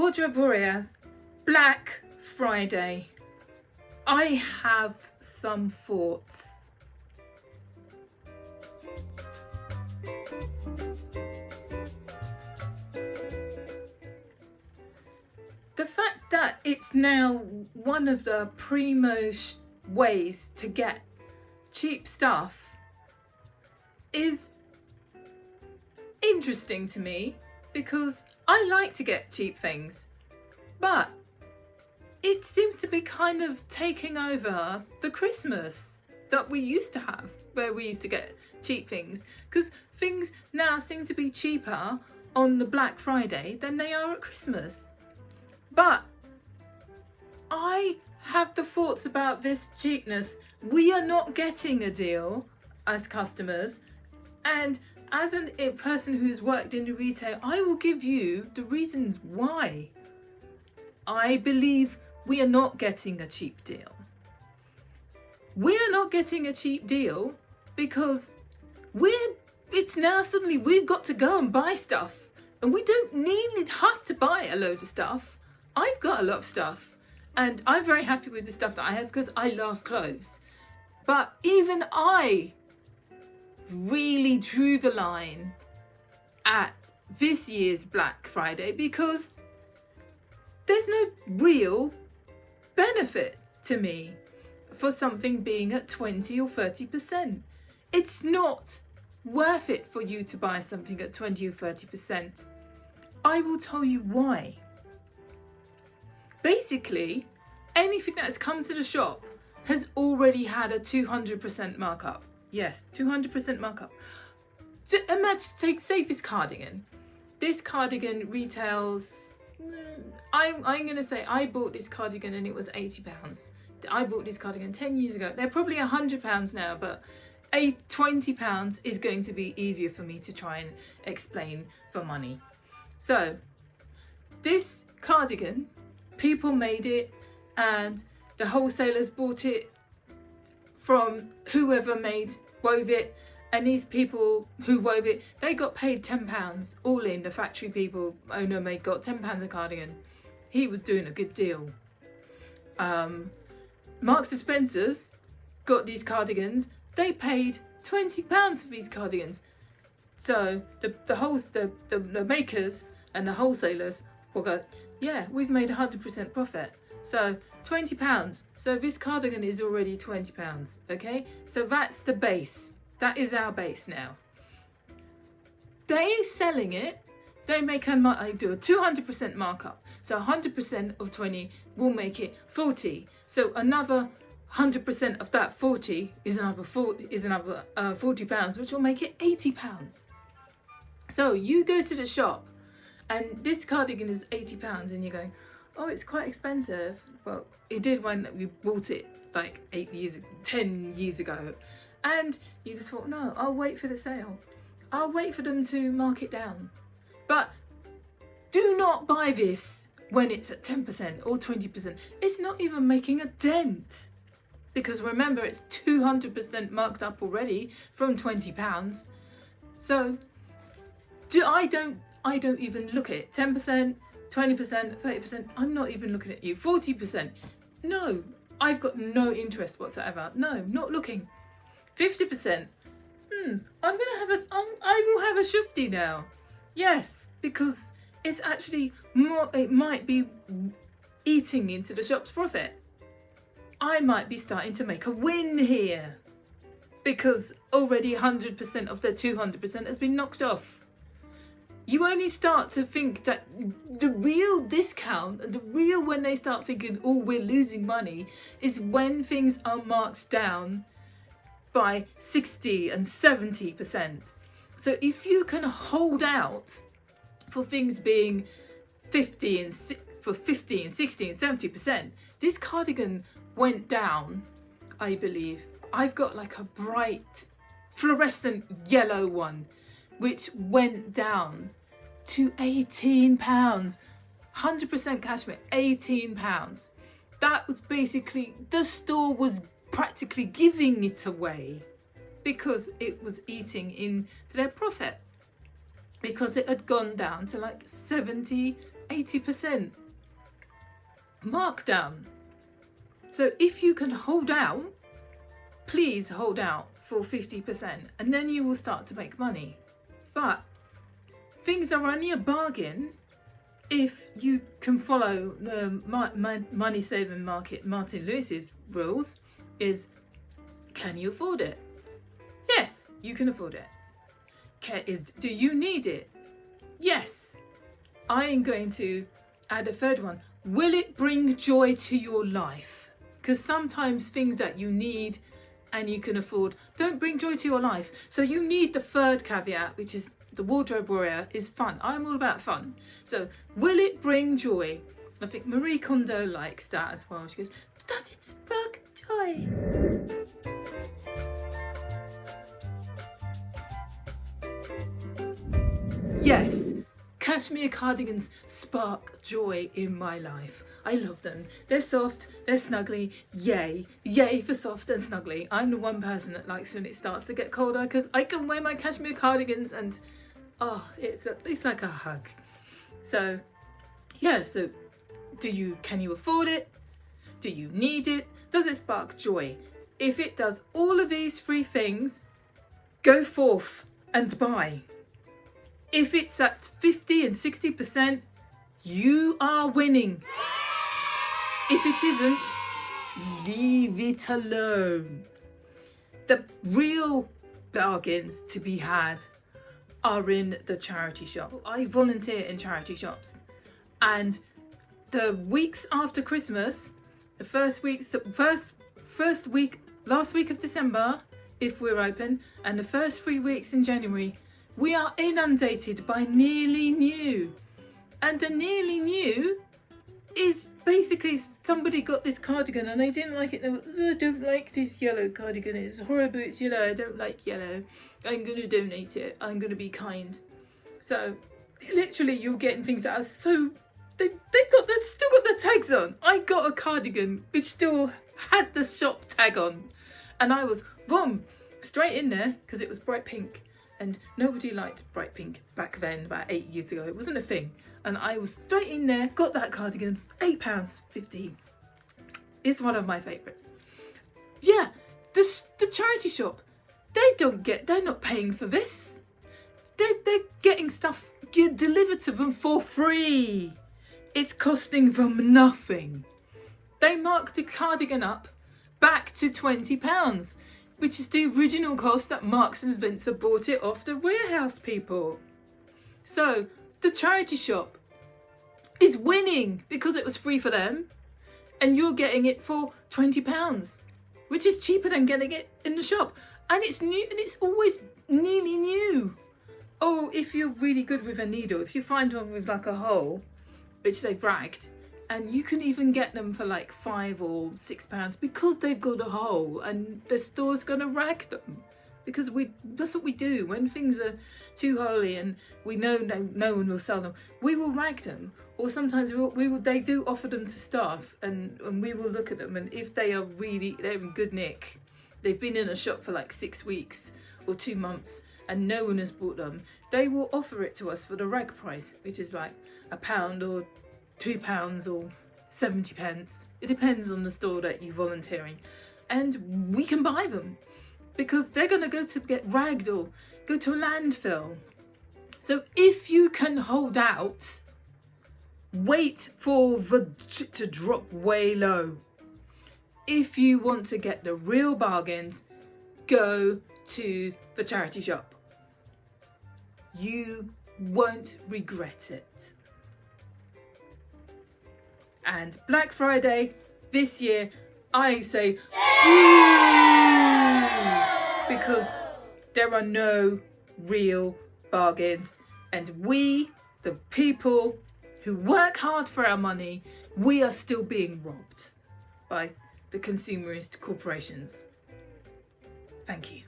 Wardrobe Warrior, Black Friday. I have some thoughts. The fact that it's now one of the primo ways to get cheap stuff is interesting to me, because I like to get cheap things, but it seems to be kind of taking over the Christmas that we used to have, where we used to get cheap things, because things now seem to be cheaper on the Black Friday than they are at Christmas. But I have the thoughts about this cheapness. We are not getting a deal as customers, and as a person who's worked in the retail, I will give you the reasons why I believe we are not getting a cheap deal. We are not getting a cheap deal because it's now suddenly we've got to go and buy stuff, and we don't have to buy a load of stuff. I've got a lot of stuff, and I'm very happy with the stuff that I have because I love clothes. But even I really drew the line at this year's Black Friday because there's no real benefit to me for something being at 20 or 30%. It's not worth it for you to buy something at 20 or 30%. I will tell you why. Basically, anything that has come to the shop has already had a 200% markup. Yes, 200% markup. So imagine, say this cardigan. This cardigan retails, I'm going to say I bought this cardigan and it was £80. I bought this cardigan 10 years ago. They're probably £100 now, but £20 is going to be easier for me to try and explain for money. So this cardigan, people made it and the wholesalers bought it from whoever wove it, and these people who wove it, they got paid £10 all in. The factory people, owner made, got £10 a cardigan. He was doing a good deal. Marks and Spencer's got these cardigans. They paid £20 for these cardigans. So the makers and the wholesalers will go, yeah, we've made 100% profit. So £20. So this cardigan is already £20. Okay, so that's the base. That is our base now. They selling it. They make I do a 200% markup. So 100% of 20 will make it 40. So another 100% of that 40 is another £40, which will make it £80. So you go to the shop, and this cardigan is £80, and you're going, oh, it's quite expensive. Well, it did when we bought it like 10 years ago. And you just thought, no, I'll wait for the sale. I'll wait for them to mark it down. But do not buy this when it's at 10% or 20%. It's not even making a dent. Because remember, it's 200% marked up already from £20. So I don't even look at it. 10%, 20%, 30%, I'm not even looking at you. 40%, no, I've got no interest whatsoever. No, not looking. 50%, I will have a shufti now. Yes, because it's actually more, it might be eating into the shop's profit. I might be starting to make a win here because already 100% of the 200% has been knocked off. You only start to think that the real discount, the real when they start thinking, oh, we're losing money, is when things are marked down by 60 and 70%. So if you can hold out for things being 50 and 60 and 70%, this cardigan went down, I believe. I've got like a bright fluorescent yellow one, which went down to £18. 100% cashmere, £18. That was basically, the store was practically giving it away because it was eating into their profit, because it had gone down to like 70 80% markdown. So if you can hold out, please hold out for 50%, and then you will start to make money. But things are only a bargain if you can follow the money saving market, Martin Lewis's rules. Is, can you afford it? Yes, you can afford it. Do you need it? Yes. I am going to add a third one. Will it bring joy to your life? Because sometimes things that you need and you can afford don't bring joy to your life. So you need the third caveat, which is the wardrobe warrior is fun. I'm all about fun. So will it bring joy? I think Marie Kondo likes that as well. She goes, does it spark joy? Yes, cashmere cardigans spark joy in my life. I love them. They're soft, they're snuggly. Yay. Yay for soft and snuggly. I'm the one person that likes when it starts to get colder because I can wear my cashmere cardigans and it's like a hug. So yeah, so can you afford it? Do you need it? Does it spark joy? If it does all of these three things, go forth and buy. If it's at 50 and 60%, you are winning. If it isn't, leave it alone. The real bargains to be had are in the charity shop. I volunteer in charity shops, and the weeks after Christmas, last week of December, if we're open, and the first 3 weeks in January, we are inundated by nearly new. And the nearly new is basically somebody got this cardigan and they didn't like it. They were, I don't like this yellow cardigan. It's horrible. It's yellow. I don't like yellow. I'm going to donate it. I'm going to be kind. So literally you're getting things that are so... They've still got the tags on. I got a cardigan which still had the shop tag on. And I was, boom, straight in there because it was bright pink. And nobody liked bright pink back then, about 8 years ago. It wasn't a thing. And I was straight in there, got that cardigan, £8.50. It's one of my favourites. Yeah, the charity shop, they're not paying for this. They're getting stuff delivered to them for free. It's costing them nothing. They marked the cardigan up back to £20, which is the original cost that Marks and Spencer bought it off the warehouse people. So the charity shop is winning because it was free for them, and you're getting it for £20, which is cheaper than getting it in the shop. And it's new, and it's always nearly new. Oh, if you're really good with a needle, if you find one with like a hole, which they've ragged, and you can even get them for like £5 or £6 because they've got a hole, and the store's gonna rag them because that's what we do when things are too holy and we know no one will sell them. We will rag them, or sometimes they do offer them to staff, and we will look at them, and if they're in good nick, they've been in a shop for like 6 weeks or 2 months and no one has bought them, they will offer it to us for the rag price, which is like £1 or £2 or 70 pence. It depends on the store that you're volunteering, and we can buy them because they're going to go to get ragged or go to a landfill. So if you can hold out, wait for to drop way low. If you want to get the real bargains, go to the charity shop. You won't regret it. And Black Friday this year, I say, woo! Because there are no real bargains. And we, the people who work hard for our money, we are still being robbed by the consumerist corporations. Thank you.